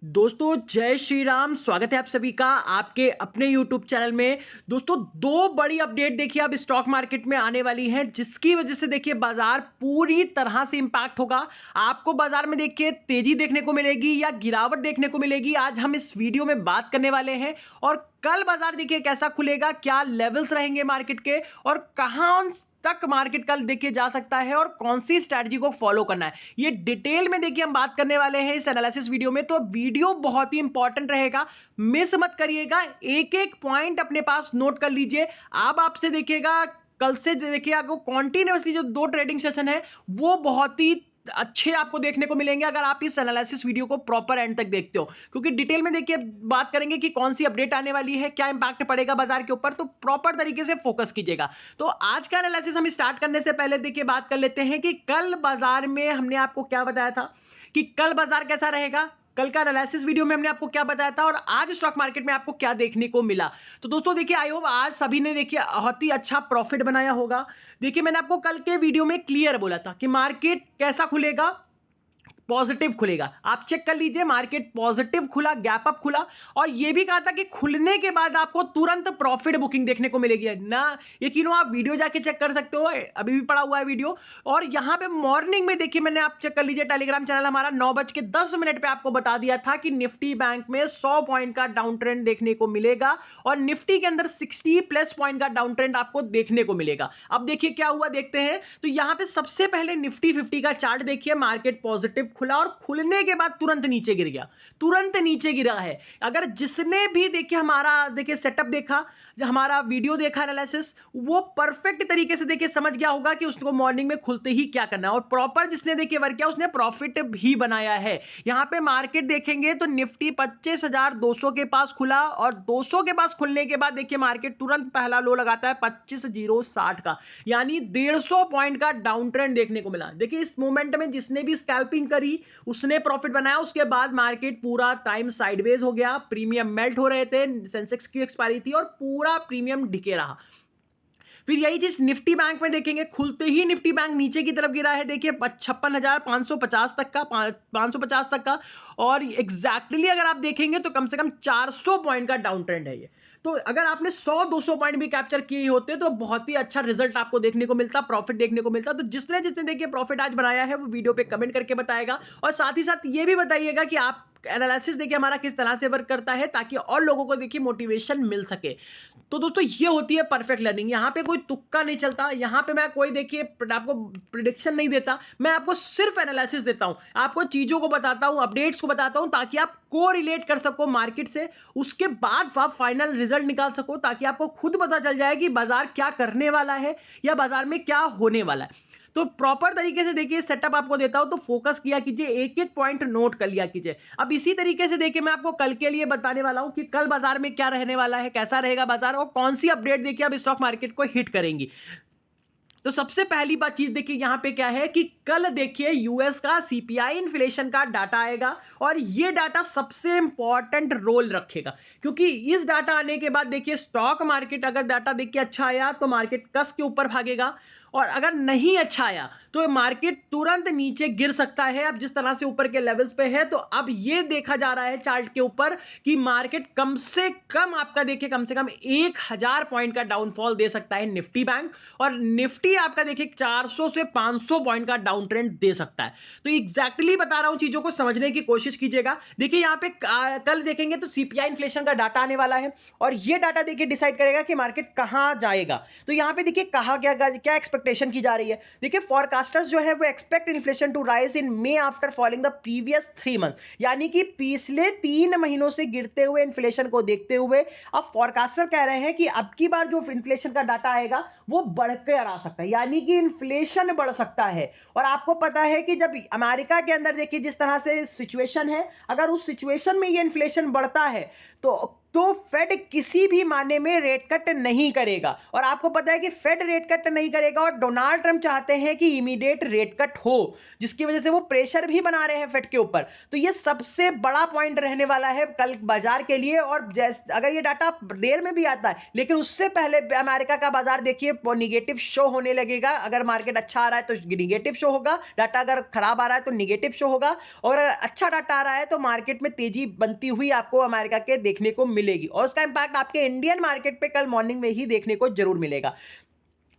दोस्तों जय श्री राम। स्वागत है आप सभी का आपके अपने YouTube चैनल में। दोस्तों दो बड़ी अपडेट देखिए अब स्टॉक मार्केट में आने वाली हैं, जिसकी वजह से देखिए बाजार पूरी तरह से इंपैक्ट होगा। आपको बाजार में देखिए तेजी देखने को मिलेगी या गिरावट देखने को मिलेगी, आज हम इस वीडियो में बात करने वाले हैं। और कल बाजार देखिए कैसा खुलेगा, क्या लेवल्स रहेंगे मार्केट के और कहां तक मार्केट कल देखिए जा सकता है और कौन सी स्ट्रैटेजी को फॉलो करना है, ये डिटेल में देखिए हम बात करने वाले हैं इस एनालिसिस वीडियो में। तो वीडियो बहुत ही इंपॉर्टेंट रहेगा, मिस मत करिएगा, एक एक पॉइंट अपने पास नोट कर लीजिए। अब आपसे देखिएगा कल से देखिए आपको कॉन्टिन्यूसली जो दो ट्रेडिंग सेशन है वो बहुत ही अच्छे आपको देखने को मिलेंगे अगर आप इस एनालिसिस वीडियो को प्रॉपर एंड तक देखते हो, क्योंकि डिटेल में देखिए बात करेंगे कि कौन सी अपडेट आने वाली है, क्या इंपैक्ट पड़ेगा बाजार के ऊपर, तो प्रॉपर तरीके से फोकस कीजिएगा। तो आज का एनालिसिस हम स्टार्ट करने से पहले देखिए बात कर लेते हैं कि कल बाजार में हमने आपको क्या बताया था कि कल बाजार कैसा रहेगा। कल का एनालिसिस वीडियो में हमने आपको क्या बताया था और आज स्टॉक मार्केट में आपको क्या देखने को मिला। तो दोस्तों देखिए आई होप आज सभी ने देखिए बहुत ही अच्छा प्रॉफिट बनाया होगा। देखिए मैंने आपको कल के वीडियो में क्लियर बोला था कि मार्केट कैसा खुलेगा, पॉजिटिव खुलेगा। आप चेक कर लीजिए, मार्केट पॉजिटिव खुला, गैप अप खुला और यह भी कहा था कि खुलने के बाद आपको तुरंत प्रॉफिट बुकिंग देखने को मिलेगी ना। यकीन आप वीडियो जाके चेक कर सकते हो, अभी भी पड़ा हुआ है वीडियो। और यहां पे मॉर्निंग में देखिए मैंने आप चेक कर लीजिए, टेलीग्राम चैनल हमारा 9:10 पे आपको बता दिया था कि निफ्टी बैंक में 100 पॉइंट का डाउन ट्रेंड देखने को मिलेगा और निफ्टी के अंदर 60+ पॉइंट का डाउन ट्रेंड आपको देखने को मिलेगा। अब देखिए क्या हुआ देखते हैं। तो यहां पे सबसे पहले निफ्टी 50 का चार्ट देखिए, मार्केट पॉजिटिव खुला और खुलने के बाद तुरंत नीचे गिर गया, तुरंत नीचे गिरा है। अगर जिसने भी देखिए हमारा देखिए सेटअप देखा, जो हमारा वीडियो देखा एनालिसिस, वो परफेक्ट तरीके से देखिए समझ गया होगा कि उसको मॉर्निंग में खुलते ही क्या करना है। और प्रॉपर जिसने देखिए वर्क किया उसने प्रॉफिट भी बनाया है। यहां पे मार्केट देखेंगे तो निफ्टी 25,200 के पास खुला और 200 के पास खुलने के बाद देखिए मार्केट तुरंत पहला लो लगाता है 25,060 का, यानी 150 पॉइंट का डाउन ट्रेंड देखने को मिला। देखिए इस मोमेंट में जिसने भी स्कैल्पिंग करी उसने प्रॉफिट बनाया। उसके बाद मार्केट पूरा टाइम साइडवेज हो गया, प्रीमियम मेल्ट हो रहे थे, सेंसेक्स की एक्सपायरी थी और पूरा प्रीमियम ढिके रहा। फिर यही चीज निफ्टी बैंक में देखेंगे, खुलते ही निफ्टी बैंक नीचे की तरफ गिरा है, देखिए 56,550 तक का, 550 तक का। और एग्जैक्टली अगर आप देखेंगे तो कम से कम 400 पॉइंट का डाउन ट्रेंड है ये। तो अगर आपने 100-200 पॉइंट भी कैप्चर किए होते तो बहुत ही अच्छा रिजल्ट आपको देखने को मिलता, प्रॉफिट देखने को मिलता। तो जिसने जिसने देखिए प्रॉफिट आज बनाया है वो वीडियो पे कमेंट करके बताएगा और साथ ही साथ ये भी बताइएगा कि आप एनालिसिस देखिए हमारा किस तरह से वर्क करता है, ताकि और लोगों को देखिए मोटिवेशन मिल सके। तो दोस्तों ये होती है परफेक्ट लर्निंग। यहाँ पे कोई तुक्का नहीं चलता, यहाँ पे मैं कोई देखिए आपको प्रिडिक्शन नहीं देता, मैं आपको सिर्फ एनालिसिस देता हूँ, आपको चीजों को बताता हूँ, अपडेट्स को बताता हूँ, ताकि आप को रिलेट कर सको मार्केट से, उसके बाद आप फाइनल रिजल्ट निकाल सको, ताकि आपको खुद पता चल जाए कि बाजार क्या करने वाला है या बाजार में क्या होने वाला है। तो प्रॉपर तरीके से देखिए सेटअप आपको देता हूं, तो फोकस किया कीजिए, एक एक पॉइंट नोट कर लिया कीजिए। अब इसी तरीके से देखिए मैं आपको कल के लिए बताने वाला हूं कि कल बाजार में क्या रहने वाला है, कैसा रहेगा बाजार और कौन सी अपडेट देखिए अब स्टॉक मार्केट को हिट करेंगी। तो सबसे पहली बात चीज देखिए यहां पे क्या है कि कल देखिए यूएस का सीपीआई इन्फ्लेशन का डाटा आएगा और ये डाटा सबसे इंपॉर्टेंट रोल रखेगा, क्योंकि इस डाटा आने के बाद देखिए स्टॉक मार्केट अगर डाटा देखिए अच्छा आया तो मार्केट कस के ऊपर भागेगा और अगर नहीं अच्छा आया तो मार्केट तुरंत नीचे गिर सकता है। अब जिस तरह से ऊपर के लेवल्स पे है तो अब ये देखा जा रहा है चार्ट के ऊपर कि मार्केट कम से कम आपका देखिए कम से कम 1,000 पॉइंट का डाउनफॉल दे सकता है निफ्टी बैंक, और निफ्टी आपका देखिए 400 से 500 पॉइंट का डाउन ट्रेंड दे सकता है। तो एग्जैक्टली बता रहा हूं, चीजों को समझने की कोशिश कीजिएगा। देखिए यहां पे कल देखेंगे तो सीपीआई इन्फ्लेशन का डाटा आने वाला है और ये डाटा देखिए डिसाइड करेगा कि मार्केट कहां जाएगा। तो यहां पे देखिए कहा क्या एक्सपेक्टेशन की जा रही है। देखिए फॉरकास्टर्स जो है वो expect inflation to rise in May after falling the previous 3 month, यानी कि पिछले 3 महीनों से गिरते हुए इन्फ्लेशन को देखते हुए अब फॉरकास्टर कह रहे हैं कि अब की बार जो इन्फ्लेशन का डाटा आएगा वो बढ़कर आ सकता है, यानी कि इन्फ्लेशन बढ़ सकता है। और आपको पता है कि जब अमेरिका के अंदर देखिए जिस तरह से सिचुएशन है, अगर उस सिचुएशन में ये इन्फ्लेशन बढ़ता है तो तो फेड किसी भी मायने में रेट कट नहीं करेगा, और आपको पता है कि फेड रेट कट नहीं करेगा और डोनाल्ड ट्रंप चाहते हैं कि इमीडिएट रेट कट हो, जिसकी वजह से वो प्रेशर भी बना रहे हैं फेड के ऊपर। तो ये सबसे बड़ा पॉइंट रहने वाला है कल बाजार के लिए। और अगर ये डाटा देर में भी आता है, लेकिन उससे पहले अमेरिका का बाजार देखिए निगेटिव शो होने लगेगा। अगर मार्केट अच्छा आ रहा है तो निगेटिव शो होगा, डाटा अगर खराब आ रहा है तो निगेटिव शो होगा, और अगर अच्छा डाटा आ रहा है तो मार्केट में तेजी बनती हुई आपको अमेरिका के देखने को मिलेगी, और उसका इंपैक्ट आपके इंडियन मार्केट पे कल मॉर्निंग में ही देखने को जरूर मिलेगा।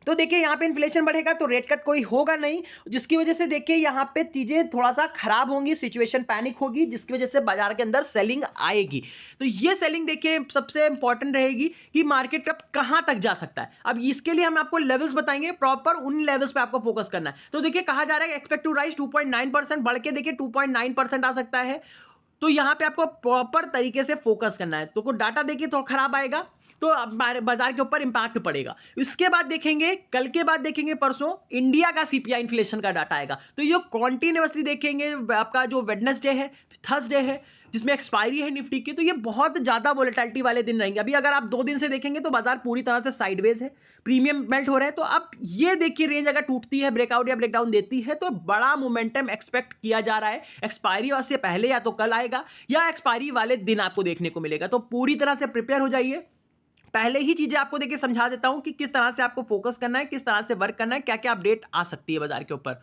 तो देखिए यहाँ पे इन्फ्लेशन बढ़ेगा तो रेट कट कोई होगा नहीं, जिसकी वजह से देखिए यहाँ पे चीजें थोड़ा सा खराब होंगी, सिचुएशन पैनिक होगी, जिसकी वजह से बाजार के अंदर सेलिंग आएगी। तो ये सेलिंग देखिए सबसे इंपॉर्टेंट रहेगी कि मार्केट कब कहां तक जा सकता है। अब इसके लिए हम आपको लेवल्स बताएंगे, प्रॉपर उन लेवल्स पे आपको फोकस करना है। तो देखिए कहा जा रहा है एक्सपेक्ट टू राइज 2.9%, बढ़ के देखिए 2.9% आ सकता है। तो यहां पे आपको प्रॉपर तरीके से फोकस करना है। तो डाटा देखिए तो खराब आएगा तो बाजार के ऊपर इंपैक्ट पड़ेगा। इसके बाद देखेंगे, कल के बाद देखेंगे परसों इंडिया का सीपीआई इन्फ्लेशन का डाटा आएगा। तो ये कॉन्टिन्यूअसली देखेंगे, आपका जो वेडनेसडे है, थर्सडे है, जिसमें एक्सपायरी है निफ्टी की, तो ये बहुत ज्यादा वोलेटिलिटी वाले दिन रहेंगे। अभी अगर आप 2 दिन से देखेंगे तो बाजार पूरी तरह से साइडवेज है, प्रीमियम मेल्ट हो रहा है। तो अब ये देखिए रेंज अगर टूटती है, ब्रेकआउट या ब्रेकडाउन देती है, तो बड़ा मोमेंटम एक्सपेक्ट किया जा रहा है। एक्सपायरी से पहले या तो कल आएगा या एक्सपायरी वाले दिन आपको देखने को मिलेगा। तो पूरी तरह से प्रिपेयर हो जाइए। पहले ही चीजें आपको देखिए समझा देता हूं कि किस तरह से आपको फोकस करना है, किस तरह से वर्क करना है, क्या क्या अपडेट आ सकती है बाजार के ऊपर।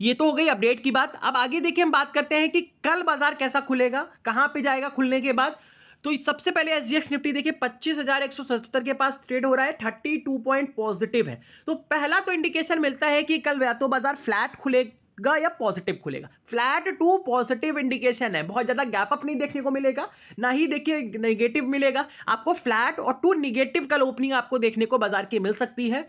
ये तो हो गई अपडेट की बात। अब आगे देखिए हम बात करते हैं कि कल बाजार कैसा खुलेगा, कहां पे जाएगा खुलने के बाद। तो सबसे पहले एसजीएक्स निफ्टी देखिए 25,177 के पास ट्रेड हो रहा है, 32 पॉइंट पॉजिटिव है। तो पहला तो इंडिकेशन मिलता है कि कल या तो बाजार फ्लैट खुलेगा या पॉजिटिव खुलेगा। फ्लैट टू पॉजिटिव इंडिकेशन है, बहुत ज्यादा गैप अप नहीं देखने को मिलेगा, ना ही देखिए नेगेटिव मिलेगा आपको। फ्लैट और टू नेगेटिव कल ओपनिंग आपको देखने को बाजार की मिल सकती है।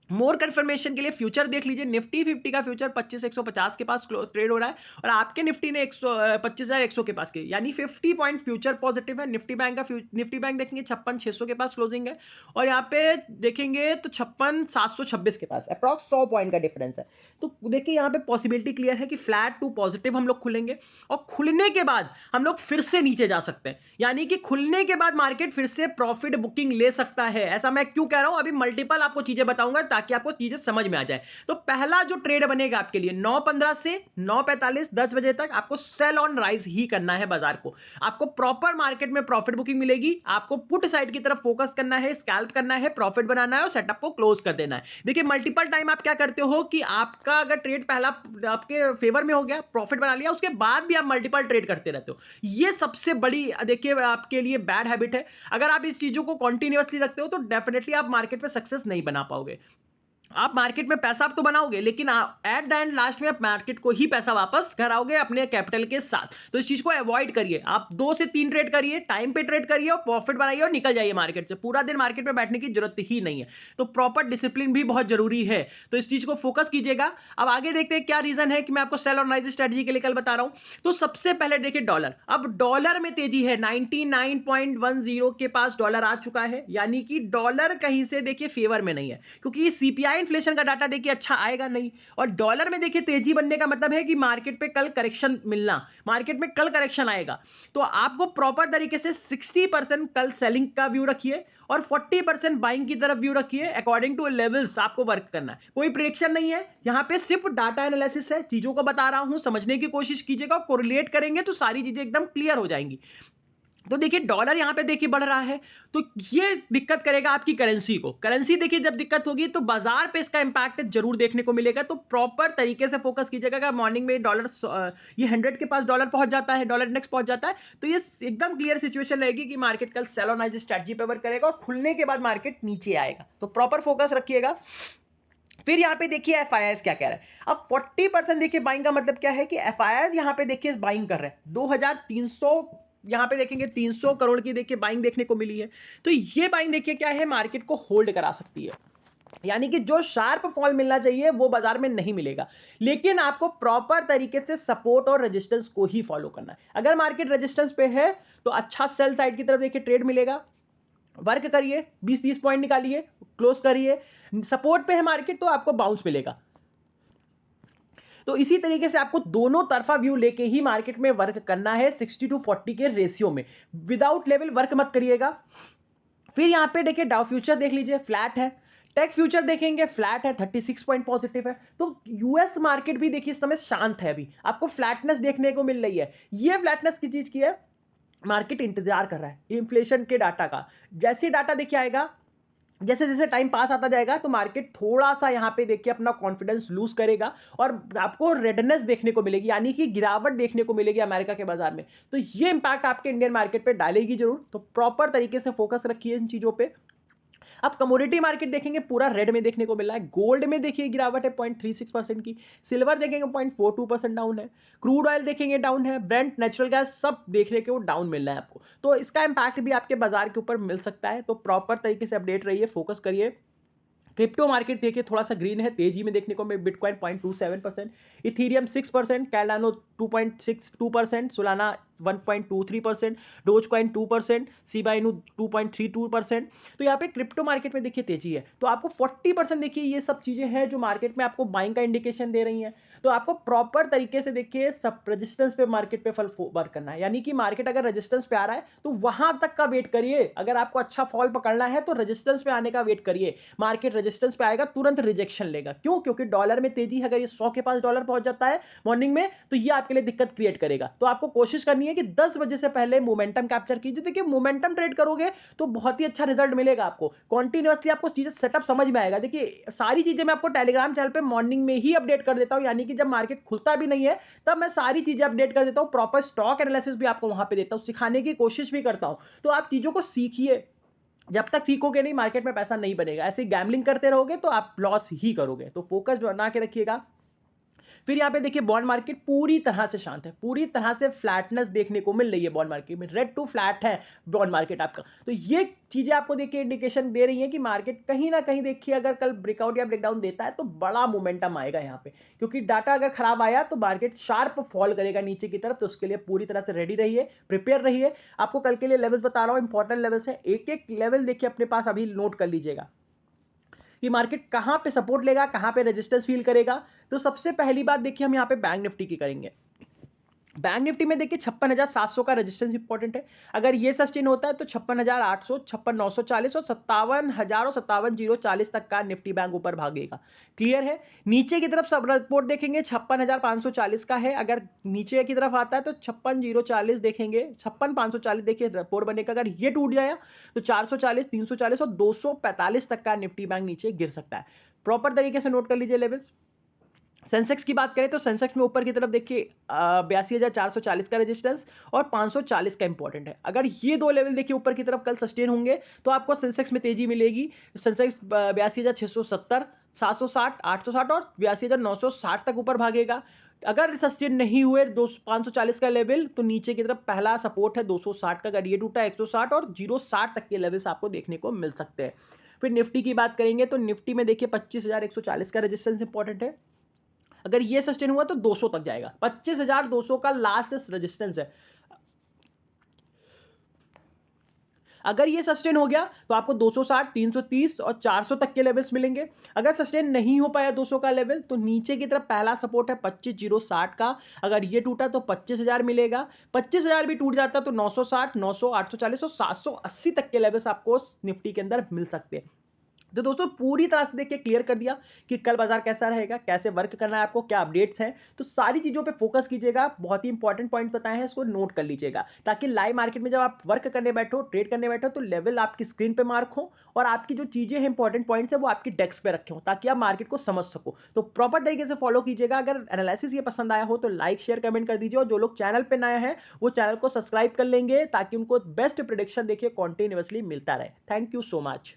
मोर कंफर्मेशन के लिए फ्यूचर देख लीजिए, निफ्टी 50 का फ्यूचर 25,150 के पास ट्रेड हो रहा है, और आपके निफ्टी ने 25,100 के पास के, यानी 50 पॉइंट फ्यूचर पॉजिटिव है। निफ्टी बैंक का निफ्टी बैंक देखेंगे 56,600 के पास क्लोजिंग है, और यहाँ पे देखेंगे तो 56,726 के पास, अप्रॉक्स 100 पॉइंट का डिफरेंस है। तो देखिए यहाँ पे पॉसिबिलिटी क्लियर है कि फ्लैट टू पॉजिटिव हम लोग खुलेंगे, और खुलने के बाद हम लोग फिर से नीचे जा सकते हैं, यानी कि खुलने के बाद मार्केट फिर से प्रॉफिट बुकिंग ले सकता है। ऐसा मैं क्यों कह रहा हूं, अभी मल्टीपल आपको चीजें बताऊंगा ताकि आपको चीजें समझ में आ जाए। तो पहला जो ट्रेड बनेगा आपके लिए 9:15 से 9:45 10 बजे तक आपको सेल ऑन राइज ही करना है बाजार को। आपको प्रॉपर मार्केट में प्रॉफिट बुकिंग मिलेगी, आपको पुट साइड की तरफ फोकस करना है, स्कैल्प करना है, प्रॉफिट बनाना है और सेटअप को क्लोज कर देना है। देखिए मल्टीपल टाइम आप क्या करते हो कि आपका अगर ट्रेड पहला आपके फेवर में हो गया, प्रॉफिट बना लिया, उसके बाद भी आप मल्टीपल ट्रेड करते रहते हो। ये सबसे बड़ी देखिए आपके लिए बैड हैबिट है। अगर आप इस चीजों को कॉन्टिन्यूअसली रखते हो तो डेफिनेटली आप मार्केट में सक्सेस नहीं बना पाओगे। आप मार्केट में पैसा आप तो बनाओगे, लेकिन एट द एंड लास्ट में आप मार्केट को ही पैसा वापस कराओगे अपने कैपिटल के साथ। तो इस चीज को अवॉइड करिए। आप 2 से 3 ट्रेड करिए, टाइम पे ट्रेड करिए और प्रॉफिट बनाइए और निकल जाइए मार्केट से। पूरा दिन मार्केट में बैठने की जरूरत ही नहीं है। तो प्रॉपर डिसिप्लिन भी बहुत जरूरी है, तो इस चीज को फोकस कीजिएगा। अब आगे देखते हैं क्या रीजन है कि मैं आपको सेल और राइज स्ट्रेटजी के लिए कल बता रहा हूं। तो सबसे पहले देखिए डॉलर, अब डॉलर में तेजी है, 99.10 के पास डॉलर आ चुका है, यानी कि डॉलर कहीं से देखिए फेवर में नहीं है, क्योंकि सीपीआई इन्फ्लेशन का डाटा देखिए अच्छा आएगा नहीं। और डॉलर में देखिए तेजी बनने का मतलब है कि मार्केट पे कल करेक्शन मिलना, मार्केट में कल करेक्शन आएगा। तो आपको प्रॉपर तरीके से 60% कल सेलिंग का व्यू रखिए और 40% बाइंग की तरफ व्यू रखिए। अकॉर्डिंग टू लेवल्स आपको वर्क करना है, कोई प्रेडिक्शन नहीं है यहां पे, सिर्फ डाटा एनालिसिस है। चीजों को बता रहा हूं, समझने की कोशिश कीजिएगा, कोरिलेट करेंगे तो सारी चीजें एकदम क्लियर हो जाएंगी। तो देखिए डॉलर यहां पे देखिए बढ़ रहा है, तो ये दिक्कत करेगा आपकी करेंसी को। करेंसी देखिए जब दिक्कत होगी तो बाजार पे इसका इंपैक्ट जरूर देखने को मिलेगा। तो प्रॉपर तरीके से फोकस कीजिएगा। अगर मॉर्निंग में डॉलर ये 100 के पास डॉलर पहुंच जाता है, डॉलर इंडेक्स पहुंच जाता है, तो ये एकदम क्लियर सिचुएशन रहेगी कि मार्केट कल सेल ऑन राइज स्ट्रेटजी पे वर्क करेगा और खुलने के बाद मार्केट नीचे आएगा। तो प्रॉपर फोकस रखिएगा। फिर यहाँ पे देखिए एफआईआईज क्या कह रहा है। अब 40% देखिए बाइंग का मतलब क्या है कि एफआईआईज यहाँ पे देखिए बाइंग कर रहे हैं। 2300 यहां पे देखेंगे 300 करोड़ की देखिए बाइंग देखने को मिली है। तो ये बाइंग देखिए क्या है, मार्केट को होल्ड करा सकती है, यानी कि जो शार्प फॉल मिलना चाहिए वो बाजार में नहीं मिलेगा। लेकिन आपको प्रॉपर तरीके से सपोर्ट और रेजिस्टेंस को ही फॉलो करना है। अगर मार्केट रेजिस्टेंस पे है तो अच्छा सेल साइड की तरफ देखिए ट्रेड मिलेगा, वर्क करिए, 20-30 पॉइंट निकालिए, क्लोज करिए। सपोर्ट पे है मार्केट तो आपको बाउंस मिलेगा। तो इसी तरीके से आपको दोनों तरफा व्यू लेके ही मार्केट में वर्क करना है 60-40 के रेशियो में। विदाउट लेवल वर्क मत करिएगा। फिर यहाँ पे देखिए डाउ फ्यूचर देख लीजिए, फ्लैट है। टेक फ्यूचर देखेंगे, फ्लैट है, 36 पॉइंट पॉजिटिव है। तो यूएस मार्केट भी देखिए इस समय शांत है, अभी आपको फ्लैटनेस देखने को मिल रही है। ये फ्लैटनेस की चीज की है, मार्केट इंतजार कर रहा है इन्फ्लेशन के डाटा का। जैसे डाटा देखिए आएगा, जैसे जैसे टाइम पास आता जाएगा तो मार्केट थोड़ा सा यहाँ पे देखिए अपना कॉन्फिडेंस लूज करेगा और आपको रेडनेस देखने को मिलेगी, यानी कि गिरावट देखने को मिलेगी अमेरिका के बाजार में। तो ये इंपैक्ट आपके इंडियन मार्केट पे डालेगी जरूर। तो प्रॉपर तरीके से फोकस रखिए इन चीजों पे। अब कमोडिटी मार्केट देखेंगे, पूरा रेड में देखने को मिल रहा है। गोल्ड में देखिए गिरावट है 0.36% की। सिल्वर देखेंगे 0.42% डाउन है। क्रूड ऑयल देखेंगे डाउन है। ब्रेंट, नेचुरल गैस सब देखने के वो डाउन मिल रहा है आपको। तो इसका इंपैक्ट भी आपके बाजार के ऊपर मिल सकता है। तो प्रॉपर तरीके से अपडेट रहिए, फोकस करिए। क्रिप्टो मार्केट देखिए थोड़ा सा ग्रीन है, तेजी में देखने को मिले। Bitcoin 0.27%, Ethereum 6%, कैलानो 2.62%, Solana 1.23%, dose coin 2%, सीबा इनू 2.32%। तो यहाँ पे क्रिप्टो मार्केट में देखिए तेजी है। तो आपको 40% देखिए ये सब चीजें हैं जो मार्केट में आपको बाइंग का इंडिकेशन दे रही हैं। तो आपको प्रॉपर तरीके से देखिए सब रेजिस्टेंस पे मार्केट पे फल वर्क करना है, यानी कि मार्केट अगर रेजिस्टेंस पे आ रहा है तो वहां तक का वेट करिए। अगर आपको अच्छा फॉल पकड़ना है तो रेजिस्टेंस पे आने का वेट करिए। मार्केट रेजिस्टेंस पे आएगा तुरंत रिजेक्शन लेगा। क्यों? क्योंकि डॉलर में तेजी है। अगर ये 100 के पास डॉलर पहुंच जाता है मॉर्निंग में तो ये आपके लिए दिक्कत क्रिएट करेगा। तो आपको कोशिश करनी है कि 10 बजे से पहले मोमेंटम कैप्चर कीजिए। देखिए मोमेंटम ट्रेड करोगे तो बहुत ही अच्छा रिजल्ट मिलेगा आपको। कॉन्टिन्यूअसली आपको चीजें सेटअप समझ में आएगा। देखिए सारी चीजें मैं आपको टेलीग्राम चैनल पे मॉर्निंग में ही अपडेट कर देता हूं, यानी कि जब मार्केट खुलता भी नहीं है तब मैं सारी चीजें अपडेट कर देता हूं। प्रॉपर स्टॉक एनालिसिस भी आपको वहां पे देता हूं, सिखाने की कोशिश भी करता हूं। तो आप चीजों को सीखिए। जब तक सीखोगे नहीं मार्केट में पैसा नहीं बनेगा। ऐसे गैम्बलिंग करते रहोगे तो आप लॉस ही करोगे। तो फोकस बना के रखिएगा। फिर यहाँ पे देखिए बॉन्ड मार्केट पूरी तरह से शांत है, पूरी तरह से फ्लैटनेस देखने को मिल रही है बॉन्ड मार्केट में। रेड टू फ्लैट है बॉन्ड मार्केट आपका। तो ये चीजें आपको देखिए इंडिकेशन दे रही है कि मार्केट कहीं ना कहीं देखिए अगर कल ब्रेकआउट या ब्रेकडाउन देता है तो बड़ा मोमेंटम आएगा यहाँ पे, क्योंकि डाटा अगर खराब आया तो मार्केट शार्प फॉल करेगा नीचे की तरफ। तो उसके लिए पूरी तरह से रेडी रहिए, प्रिपेयर रहिए। आपको कल के लिए लेवल्स बता रहा हूँ, इंपॉर्टेंट लेवल्स है। एक एक लेवल देखिए अपने पास अभी नोट कर लीजिएगा कि मार्केट कहां पे सपोर्ट लेगा, कहां पे रेजिस्टेंस फील करेगा। तो सबसे पहली बात देखिए हम यहां पे बैंक निफ्टी की करेंगे। बैंक निफ्टी में देखिए 56,700 का रेजिस्टेंस इंपॉर्टेंट है। अगर ये सस्टेन होता है तो 56,800, 56,940 और 57,000 और 57,040 तक का निफ्टी बैंक ऊपर भागेगा। क्लियर है? नीचे की तरफ सब रिपोर्ट देखेंगे 56,540 का है। अगर नीचे की तरफ आता है तो 56,040 देखेंगे, 56,540 देखिए रिपोर्ट बनेगा। अगर ये टूट जाएगा तो 440, 340 और 245 तक का निफ्टी बैंक नीचे गिर सकता है। प्रॉपर तरीके से नोट कर लीजिए लेवल्स। सेंसेक्स की बात करें तो सेंसेक्स में ऊपर की तरफ देखिए 82,440 का रेजिस्टेंस और 540 का इंपॉर्टेंट है। अगर ये दो लेवल देखिए ऊपर की तरफ कल सस्टेन होंगे तो आपको सेंसेक्स में तेजी मिलेगी। सेंसेक्स 82,670, 760, 860 और 82,960 तक ऊपर भागेगा। अगर सस्टेन नहीं हुए 540 का लेवल तो नीचे की तरफ पहला सपोर्ट है 260 का। अगर ये टूटा 160 और 060 तक के लेवल्स आपको देखने को मिल सकते हैं। फिर निफ्टी की बात करेंगे तो निफ्टी में देखिए 25,140 का रेजिस्टेंस इंपॉर्टेंट है। अगर ये सस्टेन हुआ तो 200 तक जाएगा। 25,200 का लास्ट रेजिस्टेंस है। अगर ये सस्टेन हो गया तो आपको 260, 330 और 400 तक के लेवल्स मिलेंगे। अगर सस्टेन नहीं हो पाया 200 का लेवल तो नीचे की तरफ पहला सपोर्ट है 25,060 का। अगर ये टूटा तो 25,000 मिलेगा। 25,000 भी टूट जाता तो 960, 900, 840 और 780 तक के लेवल्स आपको निफ्टी के अंदर मिल सकते हैं। तो दोस्तों पूरी तरह से देखिए क्लियर कर दिया कि कल बाजार कैसा रहेगा, कैसे वर्क करना है आपको, क्या अपडेट्स हैं। तो सारी चीज़ों पे फोकस कीजिएगा। बहुत ही इंपॉर्टेंट पॉइंट बताए हैं, इसको नोट कर लीजिएगा ताकि लाइव मार्केट में जब आप वर्क करने बैठो, ट्रेड करने बैठो तो लेवल आपकी स्क्रीन पे मार्क हो और आपकी जो चीज़ें हैं इंपॉर्टेंट पॉइंट्स है वो आपकी डेस्क पे रखे हो ताकि आप मार्केट को समझ सको। तो प्रॉपर तरीके से फॉलो कीजिएगा। अगर एनालिसिस ये पसंद आया हो तो लाइक, शेयर, कमेंट कर दीजिए और जो लोग चैनल पर नया है वो चैनल को सब्सक्राइब कर लेंगे ताकि उनको बेस्ट प्रेडिक्शन देखिए कॉन्टिन्यूअसली मिलता रहे। Thank you so much.